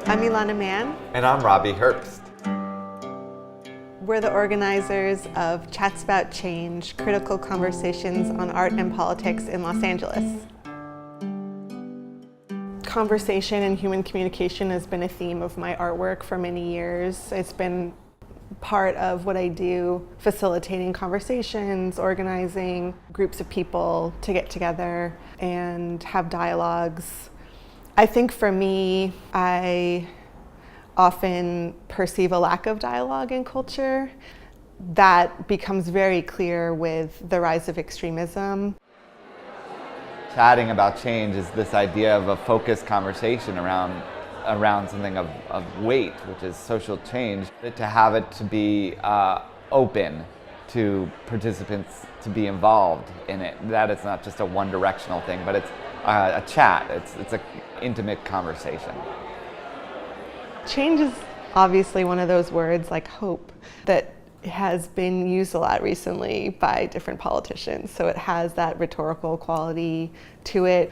I'm Elana Mann. And I'm Robby Herbst. We're the organizers of Chats About Change, critical conversations on art and politics in Los Angeles. Conversation and human communication has been a theme of my artwork for many years. It's been part of what I do, facilitating conversations, organizing groups of people to get together and have dialogues. I think for me, I often perceive a lack of dialogue in culture. That becomes very clear with the rise of extremism. Chatting about change is this idea of a focused conversation around something of weight, which is social change. To have it to be open to participants to be involved in it. That it's not just a one-directional thing, but it's a chat. It's an intimate conversation. Change is obviously one of those words like hope that has been used a lot recently by different politicians. So it has that rhetorical quality to it.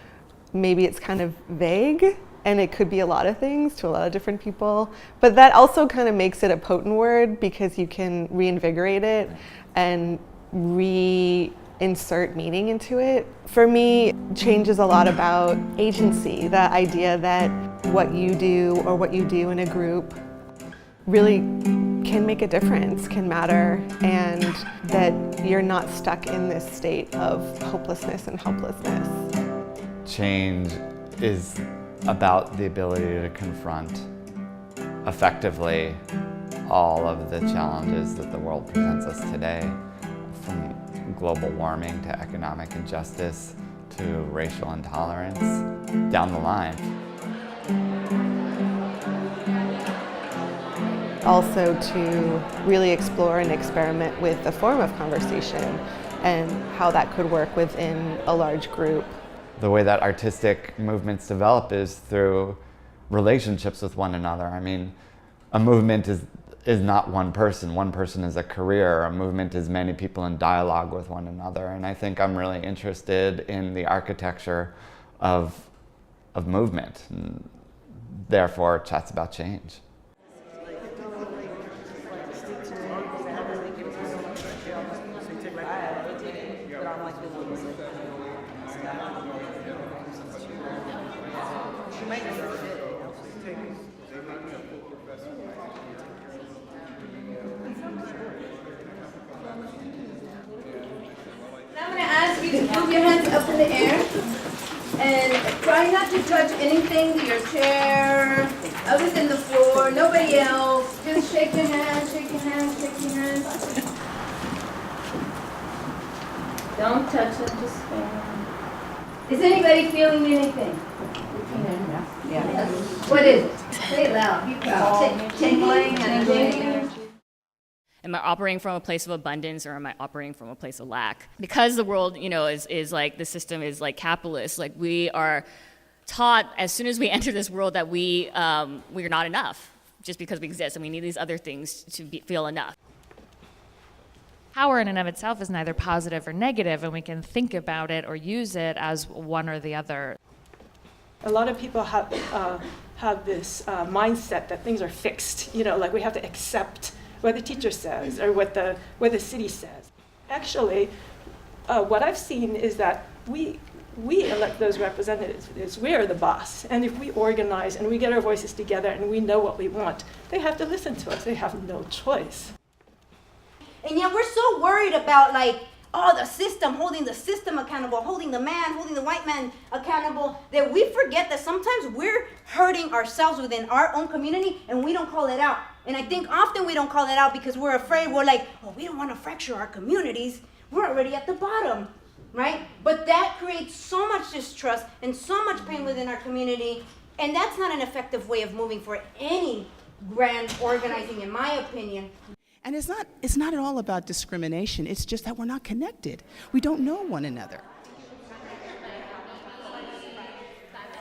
Maybe it's kind of vague and it could be a lot of things to a lot of different people. But that also kind of makes it a potent word because you can reinvigorate it and reinsert meaning into it. For me, change is a lot about agency, the idea that what you do or what you do in a group really can make a difference, can matter, and that you're not stuck in this state of hopelessness and helplessness. Change is about the ability to confront effectively all of the challenges that the world presents us today, from global warming to economic injustice to racial intolerance, down the line. Also to really explore and experiment with the form of conversation and how that could work within a large group. The way that artistic movements develop is through relationships with one another. I mean, a movement is not one person. One person is a career. A movement is many people in dialogue with one another. And I think I'm really interested in the architecture of movement, and therefore Chats About Change. I'm going to ask you to move your hands up in the air and try not to touch anything, your chair, other than the floor, nobody else. Just shake your hands, shake your hands, shake your hands. Don't touch them, just stand. Is anybody feeling anything? Yeah. What is it? Say it loud. You proud. Tingling and tingling. Am I operating from a place of abundance, or am I operating from a place of lack? Because the world, is like, the system is like capitalist. Like, we are taught as soon as we enter this world that we're not enough just because we exist, and we need these other things to feel enough. Power in and of itself is neither positive or negative, and we can think about it or use it as one or the other. A lot of people have this mindset that things are fixed. Like we have to accept what the teacher says or what the city says. Actually, what I've seen is that we elect those representatives. We are the boss, and if we organize and we get our voices together and we know what we want, they have to listen to us. They have no choice. And yet we're so worried about the system, holding the system accountable, holding the man, holding the white man accountable, that we forget that sometimes we're hurting ourselves within our own community and we don't call it out. And I think often we don't call it out because we're afraid. We're like, we don't want to fracture our communities. We're already at the bottom. right? But that creates so much distrust and so much pain within our community, and that's not an effective way of moving for any grand organizing, in my opinion. And it's not at all about discrimination. It's just that we're not connected. We don't know one another.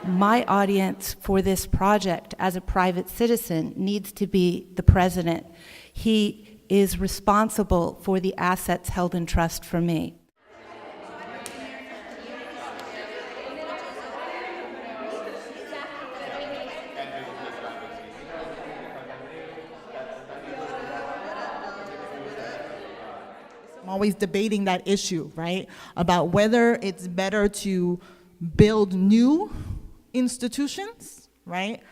My audience for this project as a private citizen needs to be the president. He is responsible for the assets held in trust for me. I'm always debating that issue, right? About whether it's better to build new institutions, right?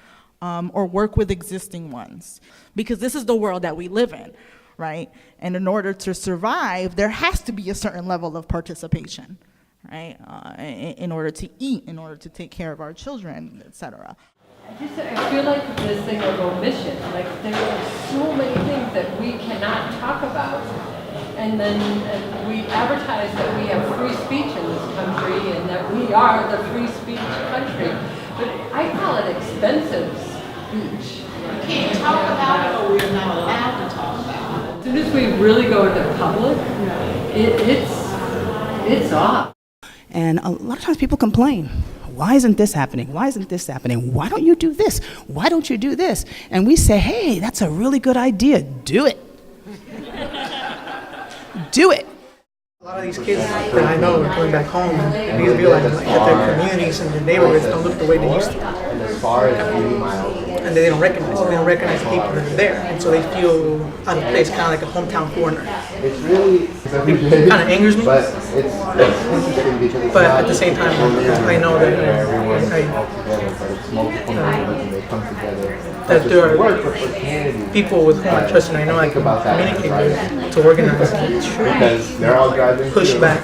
Or work with existing ones. Because this is the world that we live in, right? And in order to survive, there has to be a certain level of participation, right? In order to eat, in order to take care of our children, et cetera. I feel like this thing of omission, like there are so many things that we cannot talk about. And we advertise that we have free speech in this country and that we are the free speech country. But I call it expensive speech. We can't talk about it, or we're not allowed to talk about it. As soon as we really go into public, it's off. And a lot of times people complain. Why isn't this happening? Why isn't this happening? Why don't you do this? Why don't you do this? And we say, hey, that's a really good idea. Do it. Do it. A lot of these kids that I know are going back home, and these realize that their communities and their neighborhoods don't look the way they used to. And they don't recognize it. They don't recognize the people that are there. And so they feel out of place, kind of like a hometown foreigner. It kind of angers me. But at the same time, I know that that there are people with whom I trust, and I know I can communicate with to organize because they're all driving push back.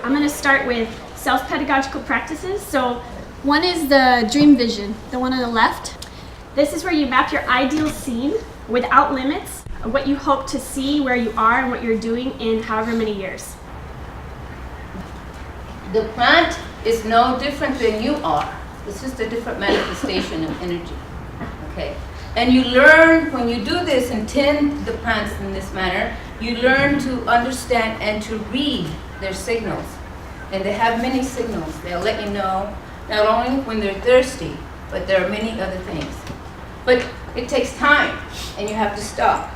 I'm going to start with self-pedagogical practices. So one is the dream vision, the one on the left. This is where you map your ideal scene without limits of what you hope to see, where you are, and what you're doing in however many years. The plant is no different than you are. It's just a different manifestation of energy. Okay? And you learn, when you do this and tend the plants in this manner, you learn to understand and to read their signals. And they have many signals. They'll let you know not only when they're thirsty, but there are many other things. But it takes time, and you have to stop.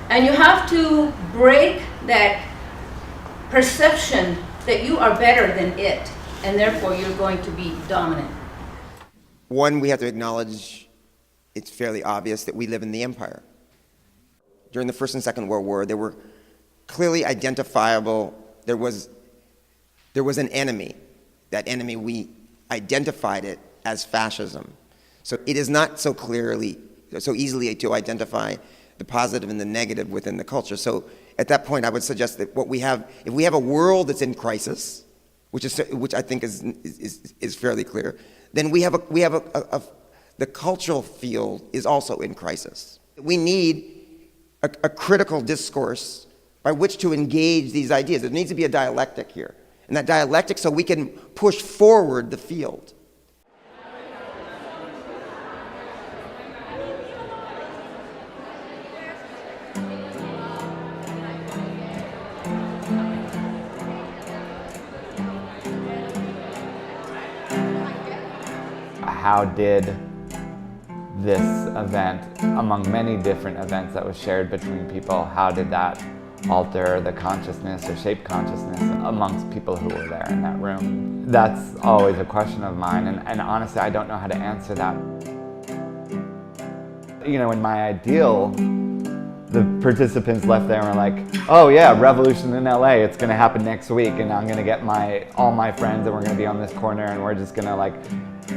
And you have to break that perception that you are better than it, and therefore you're going to be dominant. One, we have to acknowledge it's fairly obvious that we live in the empire. During the First and Second World War, there were clearly identifiable, there was an enemy. That enemy, we identified it as fascism. So it is not so easily to identify the positive and the negative within the culture. So at that point, I would suggest that what we have, if we have a world that's in crisis, which I think is fairly clear, then the cultural field is also in crisis. We need a critical discourse by which to engage these ideas. There needs to be a dialectic here. And that dialectic so we can push forward the field. How did this event, among many different events that was shared between people, how did that alter the consciousness or shape consciousness amongst people who were there in that room? That's always a question of mine, and honestly, I don't know how to answer that. You know, in my ideal, the participants left there and were like, oh yeah, revolution in LA, it's gonna happen next week, and I'm gonna get all my friends and we're gonna be on this corner and we're just gonna like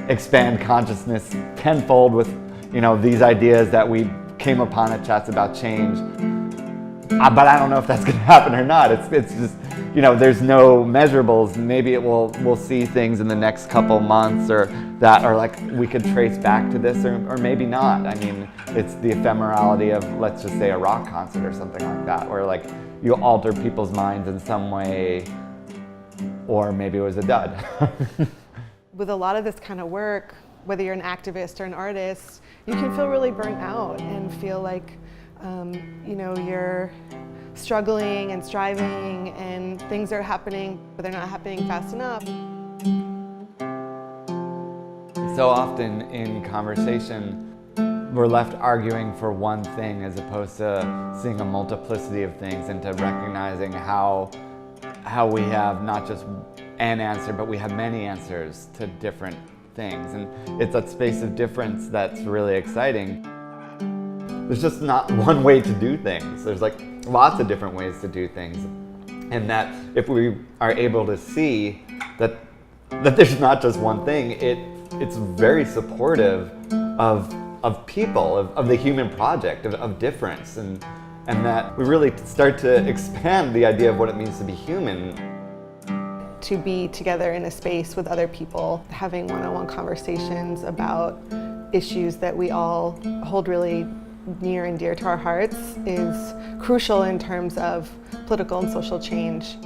expand consciousness tenfold with, you know, these ideas that we came upon at Chats About Change. but I don't know if that's going to happen or not. It's just, you know, there's no measurables. Maybe we'll see things in the next couple months or that are like we could trace back to this, or maybe not. I mean, it's the ephemerality of, let's just say, a rock concert or something like that, where like you alter people's minds in some way, or maybe it was a dud. With a lot of this kind of work, whether you're an activist or an artist, you can feel really burnt out and feel like you know, you're struggling and striving and things are happening, but they're not happening fast enough. So often in conversation, we're left arguing for one thing as opposed to seeing a multiplicity of things and to recognizing how we have not just an answer, but we have many answers to different things. And it's that space of difference that's really exciting. There's just not one way to do things. There's like lots of different ways to do things. And that if we are able to see that there's not just one thing, it's very supportive of people, of the human project, of difference, and that we really start to expand the idea of what it means to be human. To be together in a space with other people, having one-on-one conversations about issues that we all hold really near and dear to our hearts is crucial in terms of political and social change.